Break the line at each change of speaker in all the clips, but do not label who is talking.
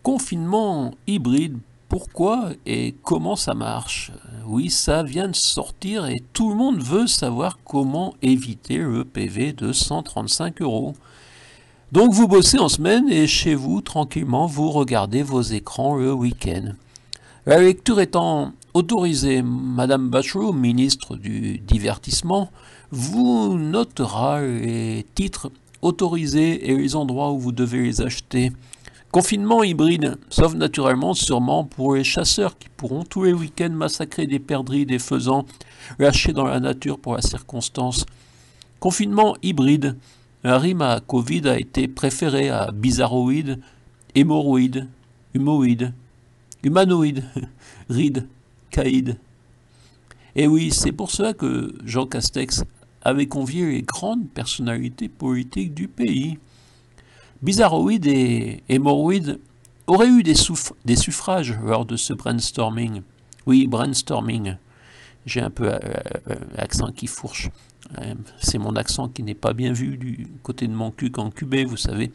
Confinement hybride, pourquoi et comment ça marche? Oui, ça vient de sortir et tout le monde veut savoir comment éviter le PV de 135 €. Donc vous bossez en semaine et chez vous, tranquillement, vous regardez vos écrans le week-end. La lecture étant autorisée, Madame Bachelot, ministre du Divertissement, vous notera les titres autorisés et les endroits où vous devez les acheter. Confinement hybride, sauf naturellement sûrement pour les chasseurs qui pourront tous les week-ends massacrer des perdrix, des faisans, lâchés dans la nature pour la circonstance. Confinement hybride, la rime à Covid a été préférée à bizarroïde, hémorroïde, humoïde, humanoïde, ride, caïd. Et oui, c'est pour cela que Jean Castex avait convié les grandes personnalités politiques du pays. Bizarroïde et hémorroïde auraient eu des suffrages lors de ce brainstorming. Oui, brainstorming. J'ai un peu l'accent qui fourche. C'est mon accent qui n'est pas bien vu du côté de mon cul en cubé, vous savez.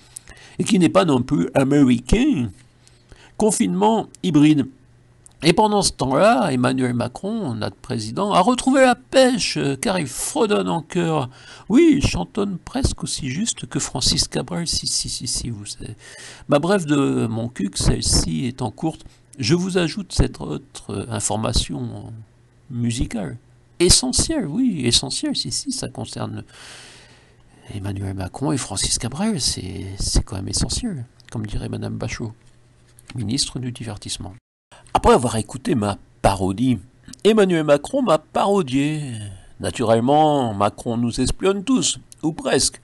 Et qui n'est pas non plus américain. Confinement hybride. Et pendant ce temps-là, Emmanuel Macron, notre président, a retrouvé la pêche, car il fredonne en chœur. Oui, il chantonne presque aussi juste que Francis Cabrel, si, vous savez. Ma brève de mon cuc, celle-ci étant courte, je vous ajoute cette autre information musicale. Essentielle, oui, essentielle, si, ça concerne Emmanuel Macron et Francis Cabrel, c'est quand même essentiel, comme dirait Madame Bachelot, ministre du Divertissement. Après avoir écouté ma parodie, Emmanuel Macron m'a parodié. Naturellement, Macron nous espionne tous, ou presque.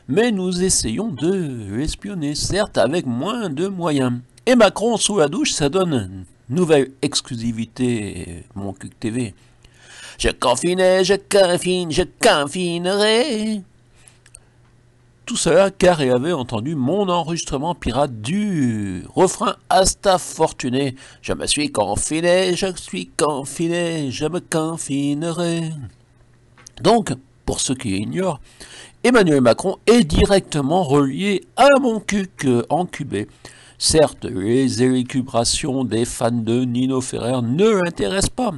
Mais nous essayons de l'espionner, certes avec moins de moyens. Et Macron sous la douche, ça donne nouvelle exclusivité, mon Cuc TV. Je confinais, je confine, je confinerai. Tout cela car il avait entendu mon enregistrement pirate du refrain Asta Fortuné. Je me suis confiné, je suis confiné, je me confinerai. Donc, pour ceux qui ignorent, Emmanuel Macron est directement relié à mon cuc encubé. Certes, les élucubrations des fans de Nino Ferrer ne l'intéressent pas,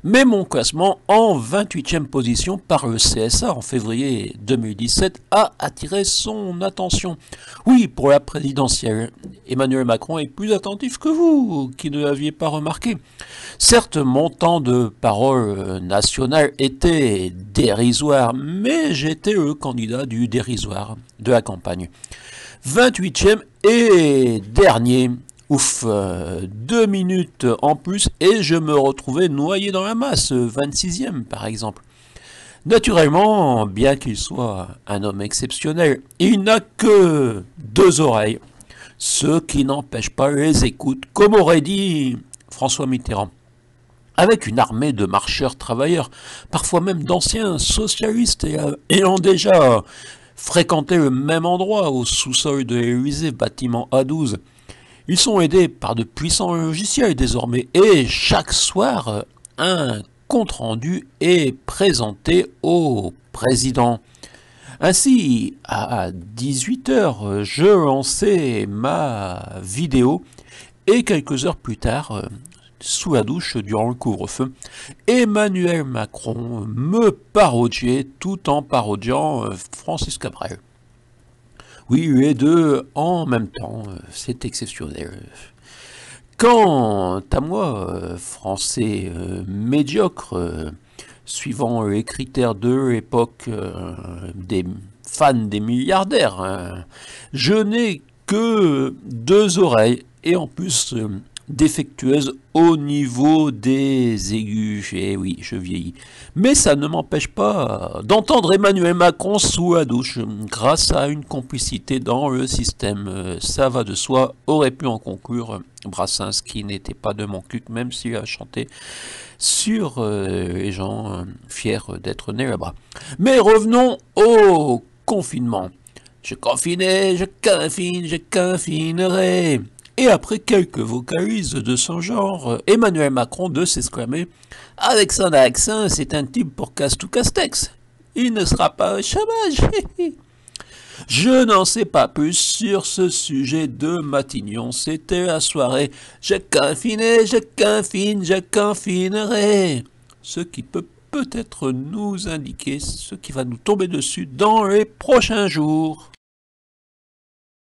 mais mon classement en 28e position par le CSA en février 2017 a attiré son attention. Oui, pour la présidentielle, Emmanuel Macron est plus attentif que vous, qui ne l'aviez pas remarqué. Certes, mon temps de parole national était dérisoire, mais j'étais le candidat du dérisoire de la campagne. 28e et dernier. Ouf, 2 minutes en plus et je me retrouvais noyé dans la masse, 26e par exemple. Naturellement, bien qu'il soit un homme exceptionnel, il n'a que 2 oreilles, ce qui n'empêche pas les écoutes, comme aurait dit François Mitterrand. Avec une armée de marcheurs travailleurs, parfois même d'anciens socialistes ayant déjà fréquenter le même endroit au sous-sol de l'Élysée, bâtiment A12. Ils sont aidés par de puissants logiciels désormais et chaque soir, un compte-rendu est présenté au président. Ainsi, à 18 h, je lançais ma vidéo et quelques heures plus tard, sous la douche durant le couvre-feu, Emmanuel Macron me parodiait tout en parodiant Francis Cabrel. Oui, les deux en même temps, c'est exceptionnel. Quant à moi, français médiocre, suivant les critères de l'époque des fans des milliardaires, je n'ai que 2 oreilles et en plus défectueuse au niveau des aigus. Et oui, je vieillis. Mais ça ne m'empêche pas d'entendre Emmanuel Macron sous la douche, grâce à une complicité dans le système. Ça va de soi, aurait pu en conclure Brassens, qui n'était pas de mon culte, même s'il a chanté sur les gens fiers d'être nés là-bas. Mais revenons au confinement. Je confinais, je confine, je confinerai. Et après quelques vocalises de son genre, Emmanuel Macron de s'exclamer « Avec son accent, c'est un type pour Castex. Il ne sera pas au chômage. » Je n'en sais pas plus sur ce sujet de Matignon. C'était la soirée. J'ai confiné, je confine, je confinerai. Ce qui peut peut-être nous indiquer ce qui va nous tomber dessus dans les prochains jours.